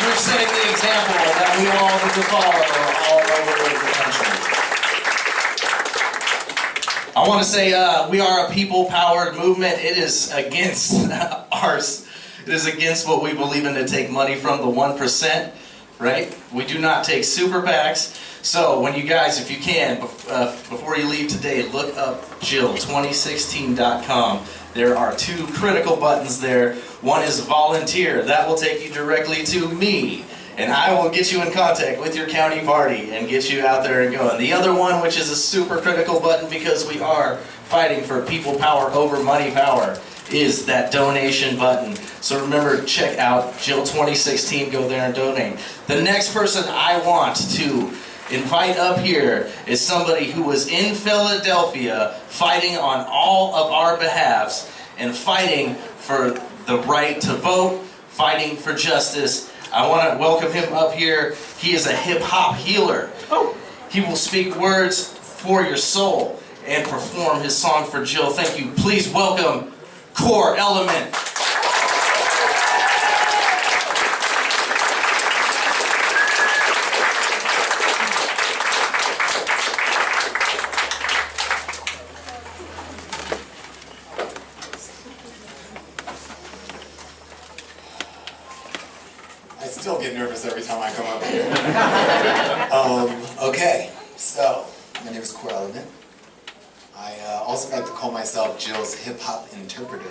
You're setting the example that we all need to follow all over the country. I want to say we are a people-powered movement. It is against ours. It is against what we believe in, to take money from the 1%, right? We do not take super PACs. So when you guys, if you can, before you leave today, look up Jill2016.com. There are two critical buttons there. One is volunteer. That will take you directly to me, and I will get you in contact with your county party and get you out there and going. The other one, which is a super critical button because we are fighting for people power over money power, is that donation button. So remember, check out Jill2016, go there and donate. The next person I want to invite up here is somebody who was in Philadelphia fighting on all of our behalves and fighting for the right to vote, fighting for justice. I want to welcome him up here. He is a hip-hop healer. He will speak words for your soul and perform his song for Jill. Thank you. Please welcome Core Element. I still get nervous every time I come up here. Okay, so my name is Core Element. I also like to call myself Jill's hip-hop interpreter.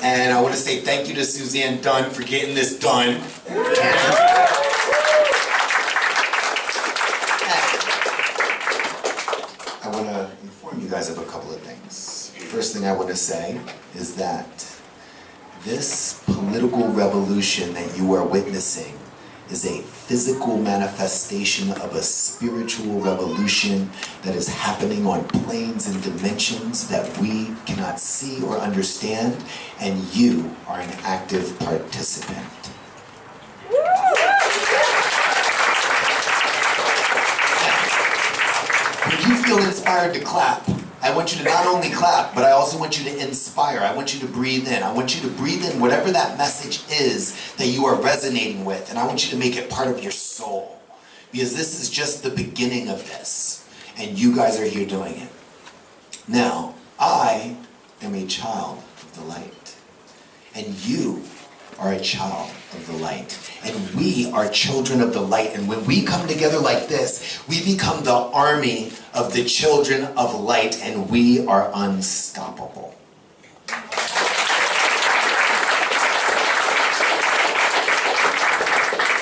And I want to say thank you to Suzanne Dunn for getting this done. I want to inform you guys of a couple of things. First thing I want to say is that this political revolution that you are witnessing is a physical manifestation of a spiritual revolution that is happening on planes and dimensions that we cannot see or understand, and you are an active participant. When you feel inspired to clap, I want you to not only clap, but I also want you to inspire. I want you to breathe in. I want you to breathe in whatever that message is that you are resonating with, and I want you to make it part of your soul. Because this is just the beginning of this, and you guys are here doing it. Now, I am a child of the light, and you are a child of the light, and we are children of the light, and when we come together like this, we become the army of the children of light, and we are unstoppable.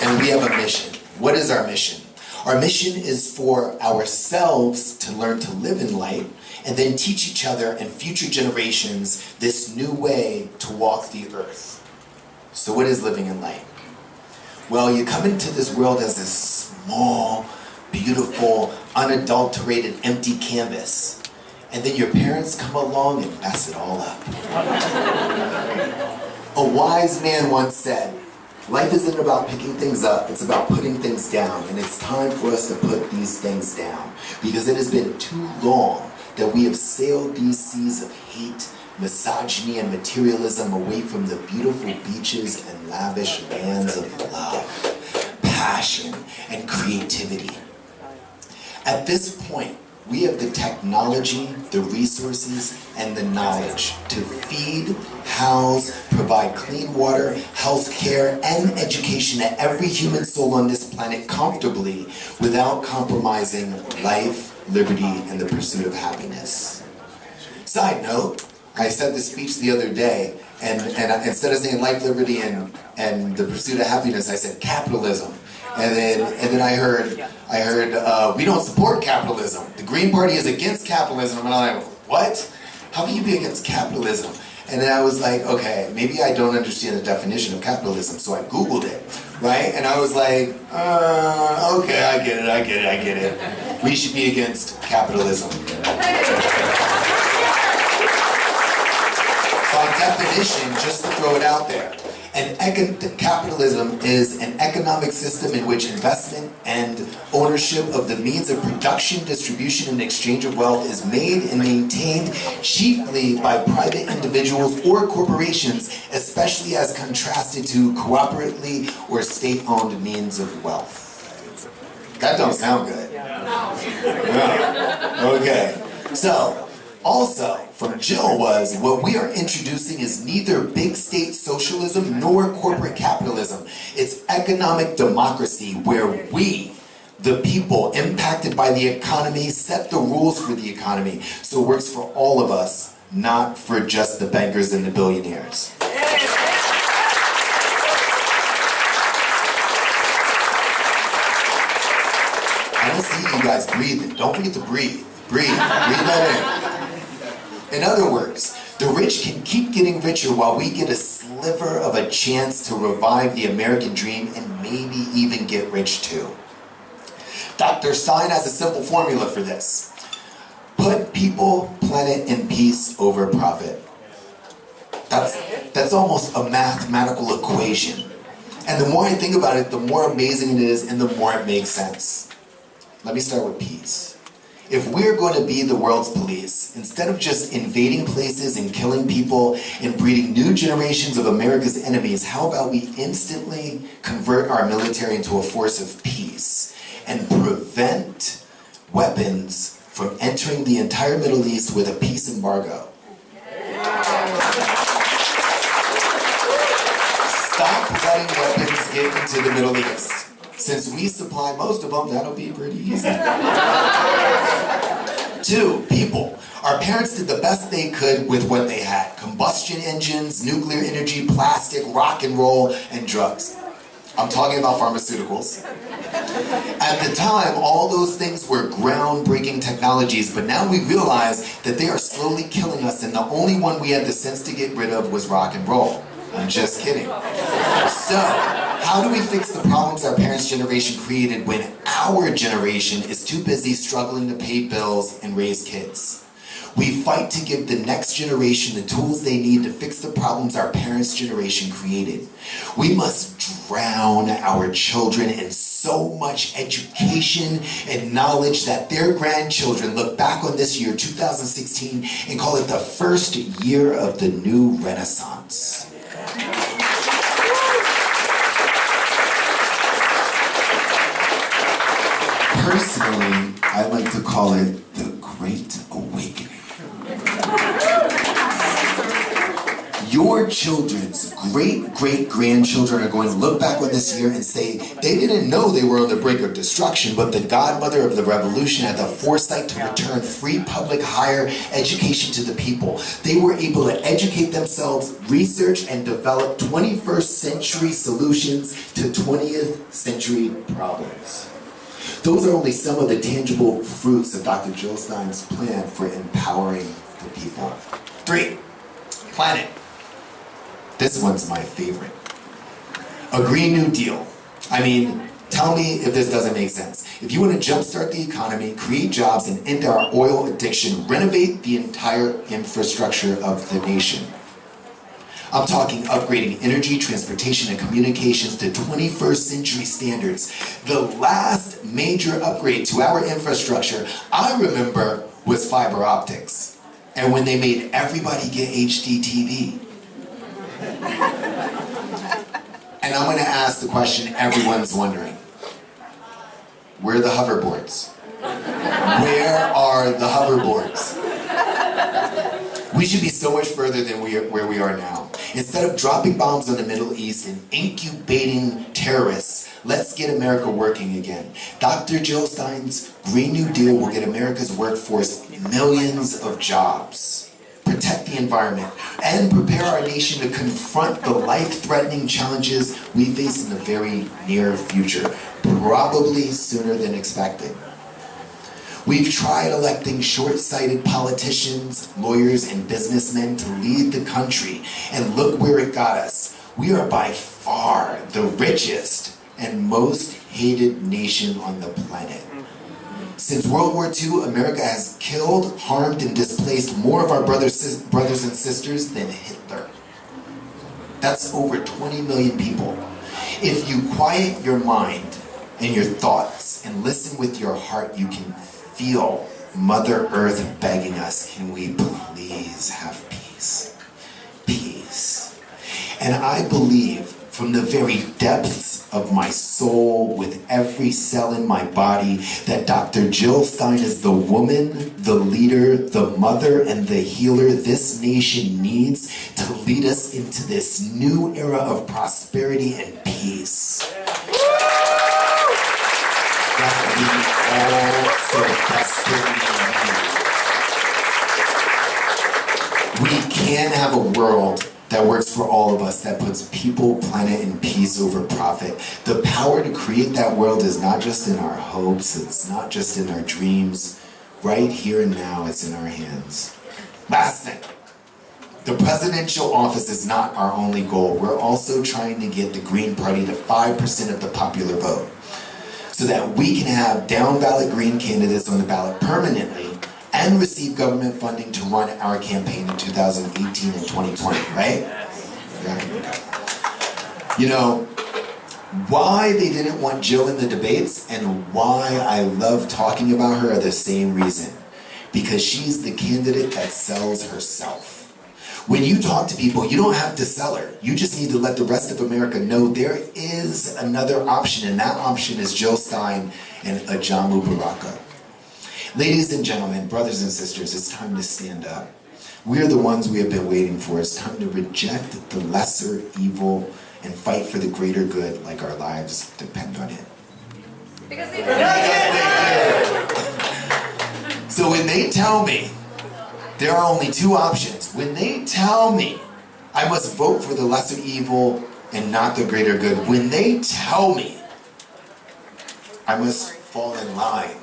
And we have a mission. What is our mission? Our mission is for ourselves to learn to live in light, and then teach each other and future generations this new way to walk the earth. So what is living in light? Well, you come into this world as this small, beautiful, unadulterated, empty canvas. And then your parents come along and mess it all up. A wise man once said, life isn't about picking things up, it's about putting things down. And it's time for us to put these things down. Because it has been too long that we have sailed these seas of hate, misogyny, and materialism away from the beautiful beaches and lavish lands of love, passion, and creativity. At this point, we have the technology, the resources, and the knowledge to feed, house, provide clean water, health care, and education to every human soul on this planet comfortably without compromising life, liberty, and the pursuit of happiness. Side note, I said this speech the other day, and instead of saying life, liberty, and the pursuit of happiness, I said capitalism. And then I heard we don't support capitalism. The Green Party is against capitalism. And I'm like, what? How can you be against capitalism? And then I was like, okay, maybe I don't understand the definition of capitalism. So I Googled it, right? And I was like, okay, I get it. We should be against capitalism. By definition, just to throw it out there, Capitalism is an economic system in which investment and ownership of the means of production, distribution, and exchange of wealth is made and maintained chiefly by private individuals or corporations, especially as contrasted to cooperatively or state-owned means of wealth. That don't sound good. Yeah. Okay. So, also, from Jill was, what we are introducing is neither big state socialism nor corporate capitalism. It's economic democracy where we, the people impacted by the economy, set the rules for the economy. So it works for all of us, not for just the bankers and the billionaires. I don't see you guys breathing. Don't forget to breathe. Breathe. Breathe that in. In other words, the rich can keep getting richer while we get a sliver of a chance to revive the American dream and maybe even get rich too. Dr. Stein has a simple formula for this. Put people, planet, and peace over profit. That's almost a mathematical equation. And the more I think about it, the more amazing it is and the more it makes sense. Let me start with peace. If we're going to be the world's police, instead of just invading places and killing people and breeding new generations of America's enemies, how about we instantly convert our military into a force of peace and prevent weapons from entering the entire Middle East with a peace embargo? Stop letting weapons get into the Middle East. Since we supply most of them, that'll be pretty easy. 2, people. Our parents did the best they could with what they had. Combustion engines, nuclear energy, plastic, rock and roll, and drugs. I'm talking about pharmaceuticals. At the time, all those things were groundbreaking technologies, but now we realize that they are slowly killing us, and the only one we had the sense to get rid of was rock and roll. I'm just kidding. So, how do we fix the problems our parents' generation created when our generation is too busy struggling to pay bills and raise kids? We fight to give the next generation the tools they need to fix the problems our parents' generation created. We must drown our children in so much education and knowledge that their grandchildren look back on this year, 2016, and call it the first year of the new Renaissance. Personally, I like to call it the Great Awakening. Your children's great-great-grandchildren are going to look back on this year and say they didn't know they were on the brink of destruction, but the godmother of the revolution had the foresight to return free public higher education to the people. They were able to educate themselves, research, and develop 21st century solutions to 20th century problems. Those are only some of the tangible fruits of Dr. Jill Stein's plan for empowering the people. 3, planet. This one's my favorite. A Green New Deal. I mean, tell me if this doesn't make sense. If you want to jumpstart the economy, create jobs, and end our oil addiction, renovate the entire infrastructure of the nation. I'm talking upgrading energy, transportation, and communications to 21st century standards. The last major upgrade to our infrastructure I remember was fiber optics. And when they made everybody get HD TV. And I'm going to ask the question everyone's wondering. Where are the hoverboards? Where are the hoverboards? We should be so much further than where we are now. Instead of dropping bombs on the Middle East and incubating terrorists, let's get America working again. Dr. Jill Stein's Green New Deal will get America's workforce millions of jobs, protect the environment, and prepare our nation to confront the life-threatening challenges we face in the very near future, probably sooner than expected. We've tried electing short-sighted politicians, lawyers, and businessmen to lead the country, and look where it got us. We are by far the richest and most hated nation on the planet. Since World War II, America has killed, harmed, and displaced more of our brothers and sisters than Hitler. That's over 20 million people. If you quiet your mind and your thoughts and listen with your heart, you can feel Mother Earth begging us, can we please have peace? Peace. And I believe from the very depths of my soul, with every cell in my body, that Dr. Jill Stein is the woman, the leader, the mother, and the healer this nation needs to lead us into this new era of prosperity and peace. That we all so desperately need. We can have a world that works for all of us, that puts people, planet, and peace over profit. The power to create that world is not just in our hopes, it's not just in our dreams. Right here and now, it's in our hands. Last thing, the presidential office is not our only goal. We're also trying to get the Green Party to 5% of the popular vote, so that we can have down-ballot Green candidates on the ballot permanently and receive government funding to run our campaign in 2018 and 2020, right? Yeah. You know, why they didn't want Jill in the debates and why I love talking about her are the same reason. Because she's the candidate that sells herself. When you talk to people, you don't have to sell her. You just need to let the rest of America know there is another option, and that option is Jill Stein and Ajamu Baraka. Ladies and gentlemen, brothers and sisters, it's time to stand up. We are the ones we have been waiting for. It's time to reject the lesser evil and fight for the greater good like our lives depend on it. Because they do. So when they tell me there are only two options, when they tell me I must vote for the lesser evil and not the greater good, when they tell me I must fall in line,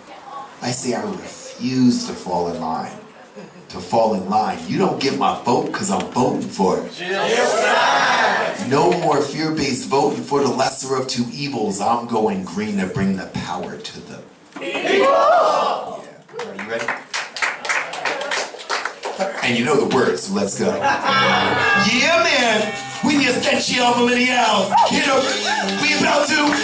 I say I refuse to fall in line. To fall in line. You don't get my vote because I'm voting for it. No more fear-based voting for the lesser of two evils. I'm going green to bring the power to the people. Yeah. Are you ready? And you know the words, so let's go. Yeah, man. We the essential millennials. Hit up. We about to.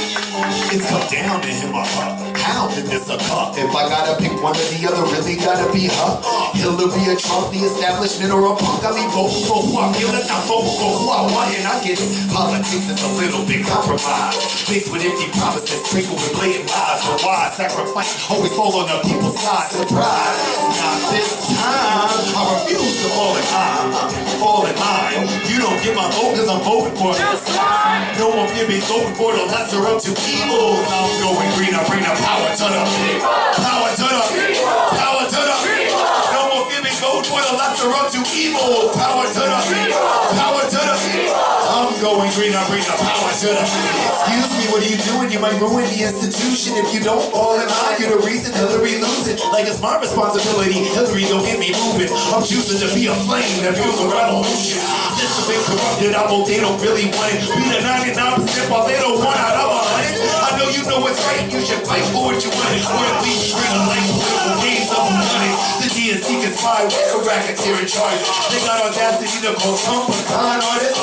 It's come down to him or her. How did this occur? If I gotta pick one or the other, really gotta be her. Hillary or Trump, the establishment or a punk. I mean, vote for who I'm feeling, not vote for who I want. And I get it. Politics is a little bit compromised. Faced with empty promises, sprinkled with blatant lies. But why sacrifice always fall on the people's side? Surprise. Not this time. I refuse to fall in line. Fall in line. You don't get my vote because I'm voting for it. No one can be voting for the lesser of two evils. I'm going green, I bring the power to the people. Power to the people. Power to the people. No one can be voting for the lesser of two evils. Power to the people. Power to the people. I'm going green, I bring the power to the people. Excuse me, what are you doing? You might ruin the institution if you don't fall in line. You're the reason Hillary loses. Like it's my responsibility. Hillary, don't get me moving. I'm choosing to be a flame that fuels a revolution. System been corrupted, I vote they don't really want it. Be the 99% while they don't want out of 100. I know you know what's right, you should fight for what you want. Or at least bring a light political games up on it. The DNC conspired with a racketeer in charge. They got audacity to call Trump a con artist.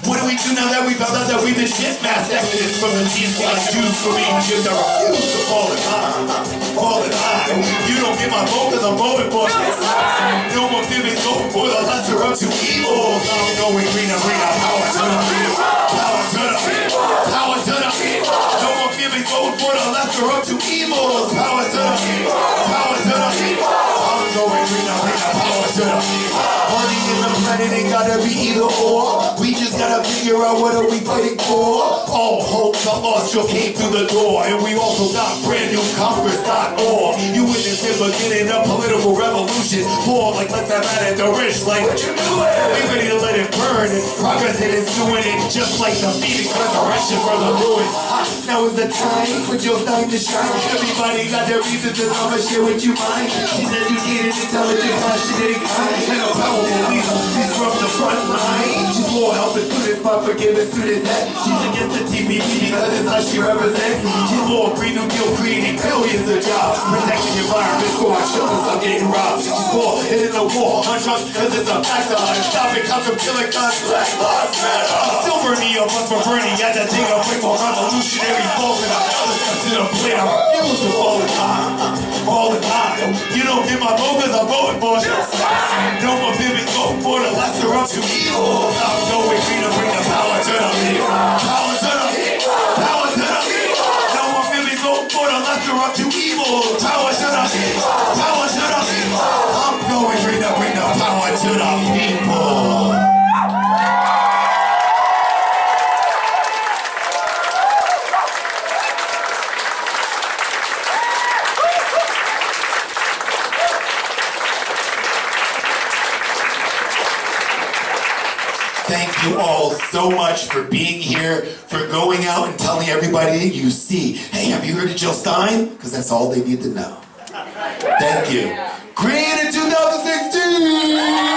What do we do now that we found out that we've been shit mass exodus from the DNC like Jews for being shipped? I refuse to fall in line. Fall in line. You don't get my vote because I'm voting for it. No one can be voting for the lesser of two evils. I'm going green, I bring our power to the people. Power to the people. Power to the people. No one can be voting for the lesser of two evils. Power to the people. Power to the people. I'm going green, I bring our power to the people. Money in the planet ain't gotta be either or. We just gotta figure out what are we fighting for. All hope got lost, you came through the door. And we also got brand new Congress.org. You witnessed the beginning of political revolution. More like let's have at it, the rich like what you doing? We ready to let it burn and progress it is doing it. Just like the Phoenix resurrection from the ruins. Now is the time for Jill Stein to shine. Everybody got their reasons and I'ma share with you mine. She's educated, intelligent, passionate, and kind. And a powerful leader. She's from the front line. She's more helping students by forgiving students. your neck. She's against the TPP because it's how she represents. She's for a Green New Deal, creating billions of jobs, protecting the environment so our children stop getting robbed. She's for ending the war on drugs because it's a factor. And stopping cops from killing guns. Black lives matter. I'm still burning your bus for Bernie. At that thing I'll break for revolutionary folks. And I'm to the plate. I refuse to fall in line. All the time. You don't get my vote because I'm voting for you. No more pimping, vote for the lesser of two evils. I'm going green to bring the power to the people. Power to the people. Power to the people. No more pimping, vote for the lesser of two evils. Power to the people. Power to the people. I'm going green to bring the power to the people. Thank you all so much for being here, for going out and telling everybody you see. Hey, have you heard of Jill Stein? Because that's all they need to know. Thank you. Green in 2016!